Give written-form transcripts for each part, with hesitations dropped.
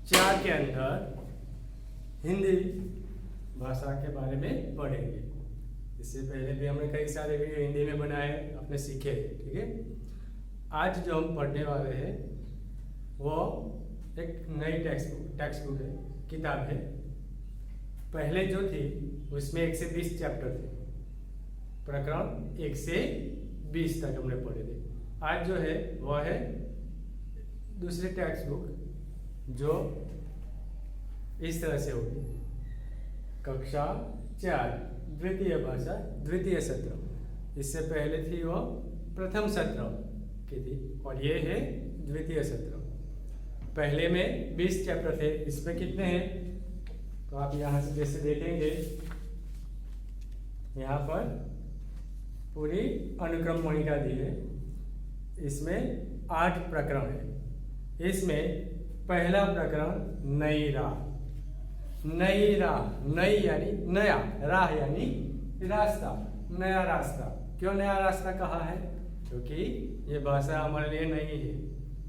4 के अंदर हिंदी भाषा के बारे में पढ़ेंगे। इससे पहले भी हमने कई सारे वीडियो हिंदी में बनाए, अपने सीखे, ठीक है। आज जो हम पढ़ने वाले हैं वो एक नई टेक्स्ट बुक है, किताब है। पहले जो थी उसमें 1 से 20 चैप्टर थे, प्रकरण 1 से 20 तक हमने पढ़े थे। आज जो है वह है दूसरी टेक्स्ट बुक जो इस तरह से होगी, कक्षा 4 द्वितीय भाषा द्वितीय सत्र। इससे पहले थी वो प्रथम सत्र की थी और ये है द्वितीय सत्र। पहले में 20 चैप्टर थे, इसमें कितने हैं तो आप यहाँ से जैसे देखेंगे, यहाँ पर पूरी अनुक्रम मणिका दी है। इसमें 8 प्रकरण है। इसमें पहला प्रकरण नई राह। नई राह, नई यानी नया, राह यानी रास्ता, नया रास्ता। क्यों नया रास्ता कहा है? क्योंकि ये भाषा हमारे लिए नई है,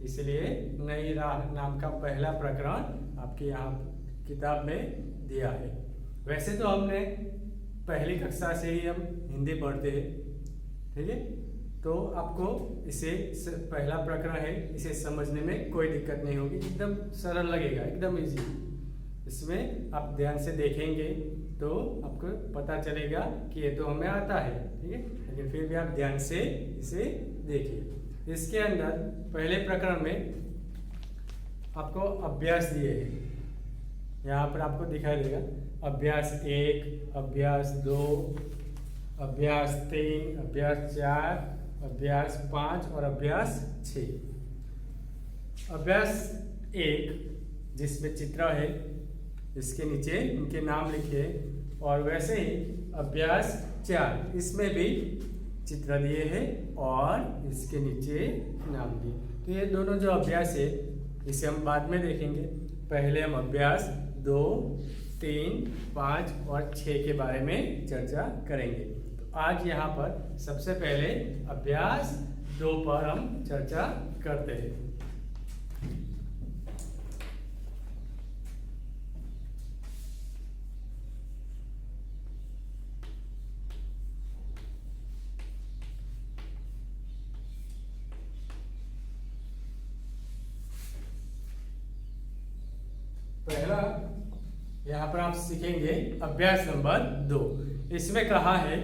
इसलिए नई राह नाम का पहला प्रकरण आपके यहाँ किताब में दिया है। वैसे तो हमने पहली कक्षा से ही हम हिंदी पढ़ते हैं, ठीक है। तो आपको इसे पहला प्रकरण है, इसे समझने में कोई दिक्कत नहीं होगी, एकदम सरल लगेगा, एकदम इजी। इसमें आप ध्यान से देखेंगे तो आपको पता चलेगा कि ये तो हमें आता है, ठीक है, लेकिन फिर भी आप ध्यान से इसे देखिए। इसके अंदर पहले प्रकरण में आपको अभ्यास दिए हैं, यहाँ पर आपको दिखाई देगा अभ्यास 1, अभ्यास 2, अभ्यास 3, अभ्यास 4, अभ्यास 5 और अभ्यास 6। अभ्यास 1 जिसमें चित्र है, इसके नीचे इनके नाम लिखे, और वैसे ही अभ्यास 4 इसमें भी चित्र दिए हैं और इसके नीचे नाम दिए। तो ये दोनों जो अभ्यास है इसे हम बाद में देखेंगे। पहले हम अभ्यास 2, 3, 5 और 6 के बारे में चर्चा करेंगे। तो आज यहाँ पर सबसे पहले अभ्यास 2 पर हम चर्चा करते हैं। पहला यहाँ पर आप सीखेंगे अभ्यास नंबर 2। इसमें कहा है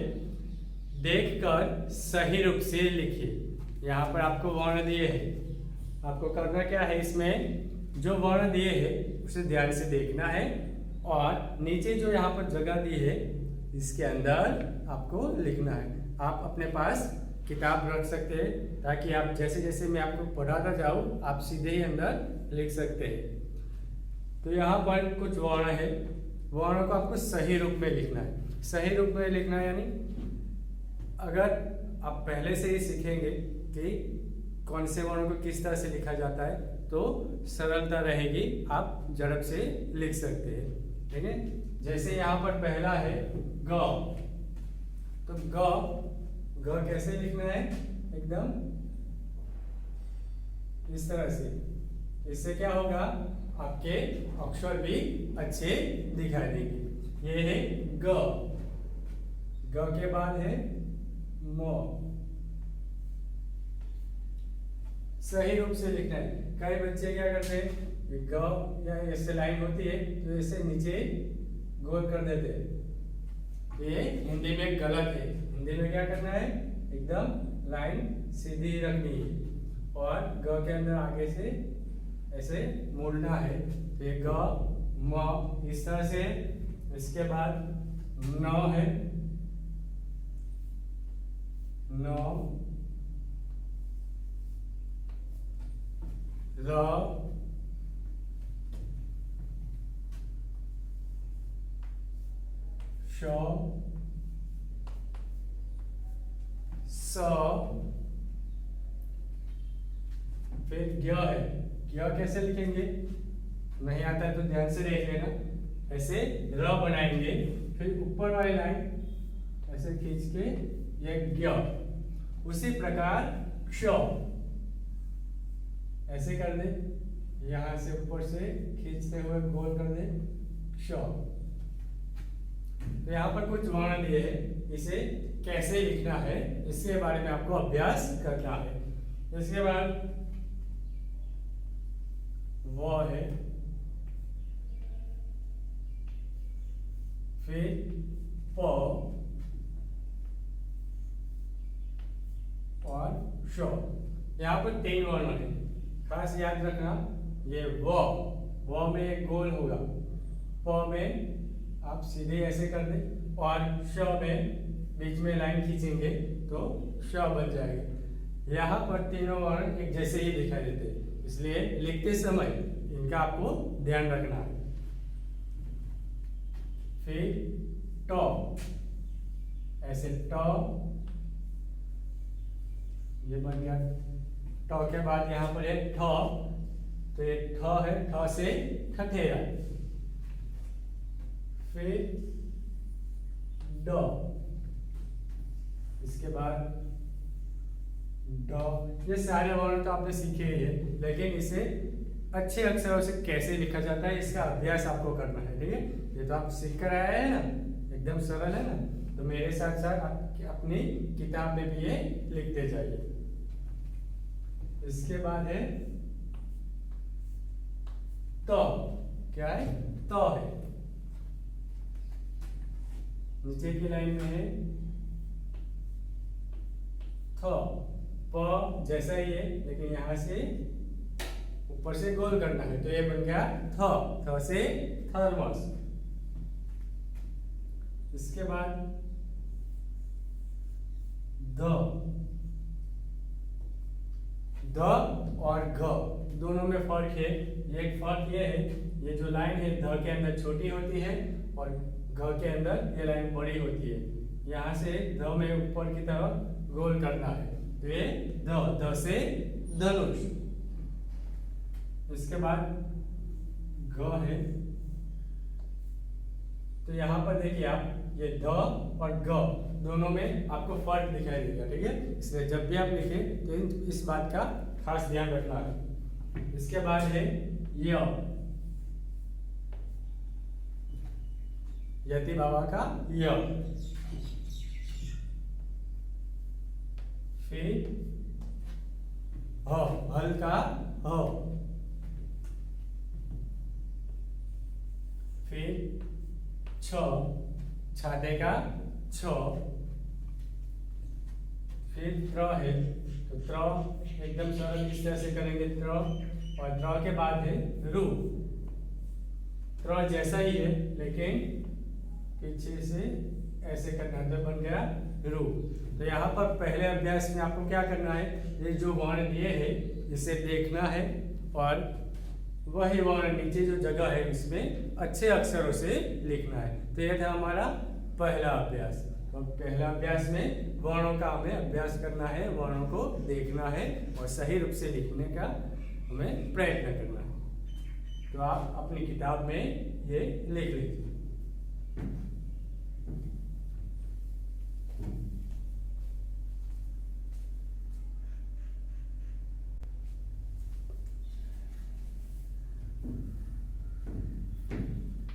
देखकर सही रूप से लिखिए। यहाँ पर आपको वर्ण दिए हैं, आपको करना क्या है, इसमें जो वर्ण दिए हैं उसे ध्यान से देखना है और नीचे जो यहाँ पर जगह दी है इसके अंदर आपको लिखना है। आप अपने पास किताब रख सकते हैं ताकि आप जैसे जैसे मैं आपको पढ़ाता जाऊँ आप सीधे ही अंदर लिख सकते हैं। तो यहाँ पर कुछ वर्ण है, वर्ण को आपको सही रूप में लिखना है। सही रूप में लिखना है यानी अगर आप पहले से ही सीखेंगे कि कौन से वर्ण को किस तरह से लिखा जाता है तो सरलता रहेगी, आप झड़प से लिख सकते हैं, ठीक है। जैसे यहाँ पर पहला है ग, तो ग कैसे लिखना है, एकदम इस तरह से। इससे क्या होगा, आपके अक्षर भी अच्छे दिखाई देंगे। ये है ग के बाद है म। सही रूप से लिखना है। कई बच्चे क्या करते हैं, ग या ऐसे लाइन होती है तो ऐसे नीचे गोल कर देते हैं, ये हिंदी में गलत है। हिंदी में क्या करना है, एकदम लाइन सीधी रखनी है और ग के अंदर आगे से ऐसे मोड़ना है। तो ये ग म इस तरह से, इसके बाद न है, न, र, श, स, फिर ज्ञ है। ज्ञ कैसे लिखेंगे, नहीं आता है तो ध्यान से देख लेना। ऐसे र बनाएंगे, फिर ऊपर वाली लाइन ऐसे खींच के ये ज्ञ। उसी प्रकार क्ष ऐसे कर दे, यहाँ से ऊपर से खींचते हुए गोल कर दे श। तो यहाँ पर कुछ वर्ण दिए हैं, इसे कैसे लिखना है इसके बारे में आपको अभ्यास करना है। इसके बाद वो है, फिर प और श। यहाँ पर 3 वर्ण है, खास याद रखना। ये वो में एक गोल होगा, प में आप सीधे ऐसे कर दें और श में बीच में लाइन खींचेंगे तो श बन जाएगा। यहाँ पर तीनों वर्ण एक जैसे ही दिखाई देते हैं, इसलिए लिखते समय इनका आपको ध्यान रखना है। फिर ट, ऐसे ट, ये बन गया। ट के बाद यहाँ पर है ठ, तो ये ठ है, ठ से ठठेरा। फिर ड, इसके बाद ड। ये सारे वर्ण तो आपने सीखे ही है, लेकिन इसे अच्छे अक्षरों से कैसे लिखा जाता है इसका अभ्यास आपको करना है। ठीक है, ये तो आप सीख कर आए हैं ना, एकदम सरल है ना। तो मेरे साथ साथ आप अपनी किताब में भी ये लिखते जाइए। इसके बाद है तो, क्या है? तो है, नीचे की लाइन में है थ, प जैसा ही है, लेकिन यहां से ऊपर से गोल करना है, तो ये बन गया थ से थर्मस। इसके बाद द और घ दोनों में फर्क है। एक फर्क ये है, ये जो लाइन है ध के अंदर छोटी होती है और घ के अंदर ये लाइन बड़ी होती है। यहाँ से ध में ऊपर की तरफ गोल करना है, तो ये द से धनुष। इसके बाद घ है, तो यहाँ पर देखिए आप, ये द और ग दोनों में आपको फर्क दिखाई देगा। ठीक है, इसलिए जब भी आप लिखें तो इस बात का खास ध्यान रखना है। इसके बाद है य, यति बाबा का य। फिर ह, हल का ह। फिर छ, छाते का छ। फिर त्र है, तो त्र एकदम सरल इस तरह से करेंगे त्र, और त्र के बाद है रु। त्र जैसा ही है, लेकिन पीछे से ऐसे करना, तो बन गया रु। तो यहाँ पर पहले अभ्यास में आपको क्या करना है, ये जो वर्ण दिए है इसे देखना है और वही वर्ण नीचे जो जगह है इसमें अच्छे अक्षरों से लिखना है। तो यह था हमारा पहला अभ्यास। तो पहला अभ्यास में वर्णों का हमें अभ्यास करना है, वर्णों को देखना है और सही रूप से लिखने का हमें प्रयत्न करना है। तो आप अपनी किताब में ये लिख लीजिए।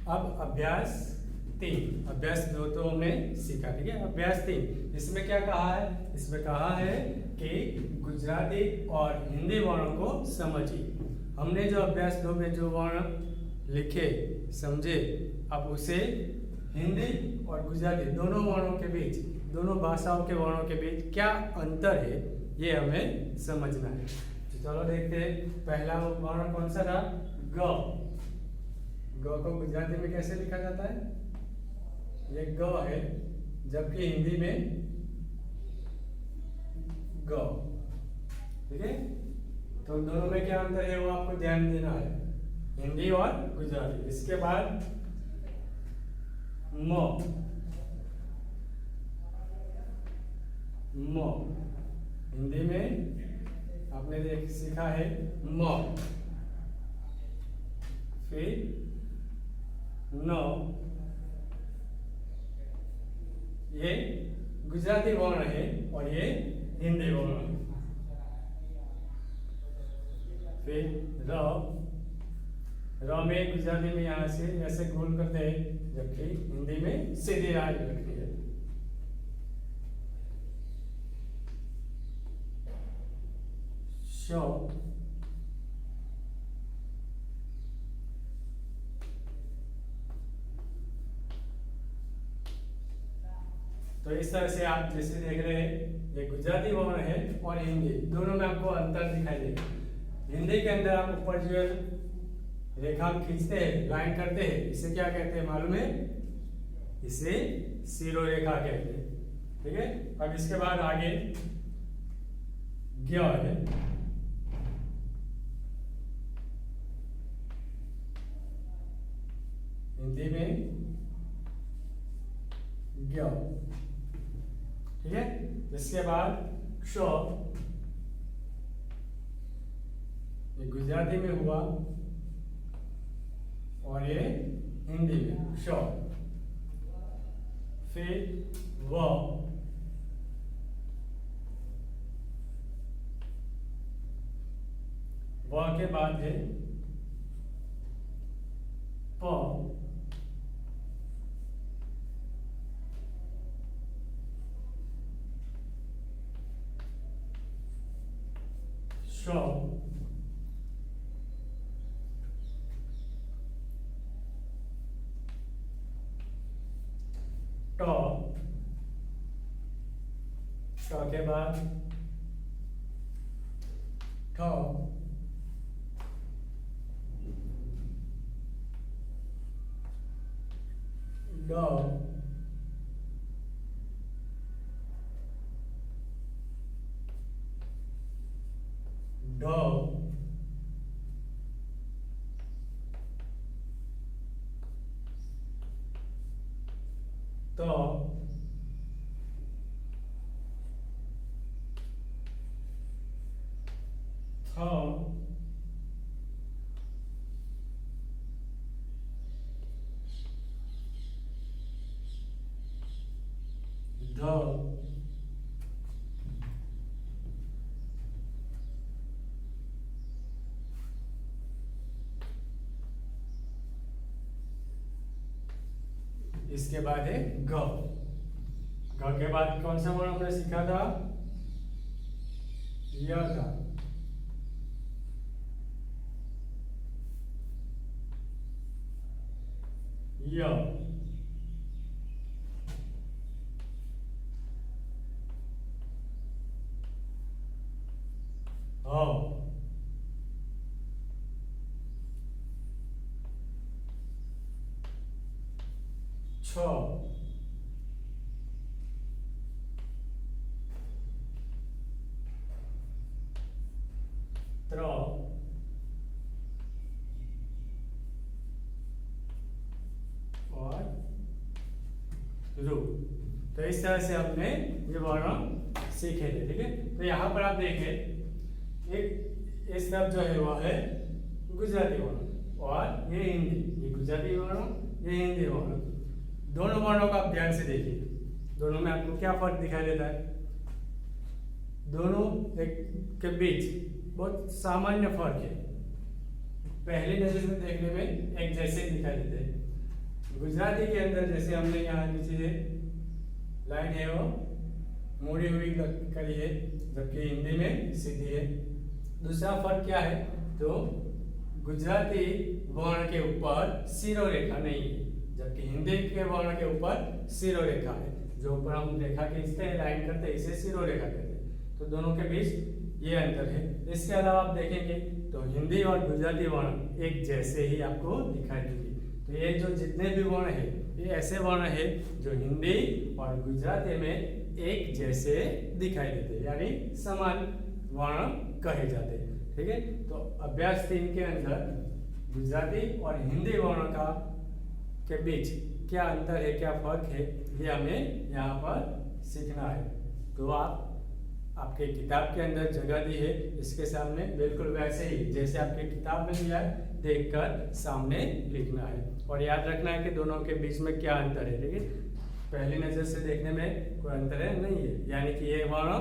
अब अभ्यास 3, अभ्यास 2 तो हमने सीखा। ठीक है, अभ्यास 3 इसमें क्या कहा है? इसमें कहा है कि गुजराती और हिंदी वर्णों को समझिए। हमने जो अभ्यास 2 में जो वर्ण लिखे समझे, अब उसे हिंदी और गुजराती दोनों वर्णों के बीच, दोनों भाषाओं के वर्णों के बीच क्या अंतर है ये हमें समझना है। तो चलो देखते हैं, पहला वर्ण कौन सा था? ग। ग को गुजराती में कैसे लिखा जाता है? ये ग है, जबकि हिंदी में ग। ठीक है, तो दोनों में क्या अंतर है वो आपको ध्यान देना है, हिंदी और गुजराती। इसके बाद म, म हिंदी में आपने सीखा है म। फिर न, ये गुजराती वर्ण है और ये हिंदी वर्ण है। फिर र, र में गुजराती में यहाँ से ऐसे गोल करते हैं, जबकि हिंदी में सीधी राह रखनी है। शो, तो इस तरह से आप जैसे देख रहे हैं, ये गुजराती वर्ण है और हिंदी दोनों में आपको अंतर दिखाई देगा। हिंदी के अंदर आप ऊपर जो रेखा खींचते हैं, लाइन करते हैं, इसे क्या कहते हैं मालूम है? इसे शिरोरेखा कहते हैं। ठीक है, अब इसके बाद आगे ज्ञ है। हिंदी में ज्ञ। ठीक है, इसके बाद क्ष, ये गुजराती में हुआ और ये हिंदी में क्ष। फिर व के बाद है प, श, ट, ट के बाद ठ, ड, ढ, त, थ, ध, इसके बाद है ग। ग के बाद कौन सा वर्ण हमने सीखा था? य था। य, ह, छ, त्र, और रु। तो इस तरह से हमने ये वर्ण सीखे थे। ठीक है, तो यहाँ पर आप देखें, एक इस तरफ जो है वह है गुजराती वर्ण और ये हिंदी, ये गुजराती वर्ण, ये हिंदी वर्ण। दोनों वर्णों का आप ध्यान से देखिए, दोनों में आपको क्या फर्क दिखाई देता है? दोनों एक के बीच बहुत सामान्य फर्क है, पहली नजर में देखने में एक जैसे दिखाई देते हैं। गुजराती के अंदर जैसे हमने यहाँ नीचे लाइन है वो मुड़ी हुई करी है, जबकि हिंदी में सीधी है। दूसरा फर्क क्या है? तो गुजराती वर्ण के ऊपर शिरोरेखा नहीं है, जबकि हिंदी के वर्ण के ऊपर शिरोरेखा है। जो ऊपर हम रेखा खींचते हैं, लाइन करते हैं, इसे शिरोरेखा कहते हैं। तो दोनों के बीच ये अंतर है। इसके अलावा आप देखेंगे तो हिंदी और गुजराती वर्ण एक जैसे ही आपको दिखाई देंगे। तो ये जो जितने भी वर्ण है, ये ऐसे वर्ण है जो हिंदी और गुजराती में एक जैसे दिखाई देते हैं, यानी समान वर्ण कहे जाते हैं। ठीक है, तो अभ्यास 3 के अंदर गुजराती और हिंदी वर्ण का के बीच क्या अंतर है, क्या फर्क है, ये हमें यहाँ पर सीखना है। तो आपके किताब के अंदर जगह दी है, इसके सामने बिल्कुल वैसे ही जैसे आपके किताब में दिया है, देखकर सामने लिखना है। और याद रखना है कि दोनों के बीच में क्या अंतर है। ठीक है, पहली नजर से देखने में कोई अंतर है नहीं है, यानी कि ये वर्ण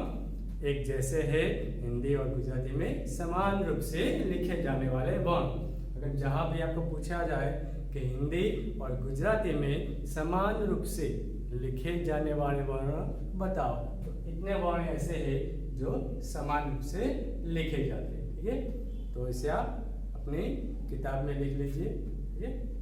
एक जैसे है, हिंदी और गुजराती में समान रूप से लिखे जाने वाले वर्ण। मतलब जहाँ भी आपको पूछा जाए कि हिंदी और गुजराती में समान रूप से लिखे जाने वाले वर्ण बताओ, तो इतने वर्ण ऐसे हैं जो समान रूप से लिखे जाते हैं। ठीक है, तो इसे आप अपनी किताब में लिख लीजिए। ठीक है।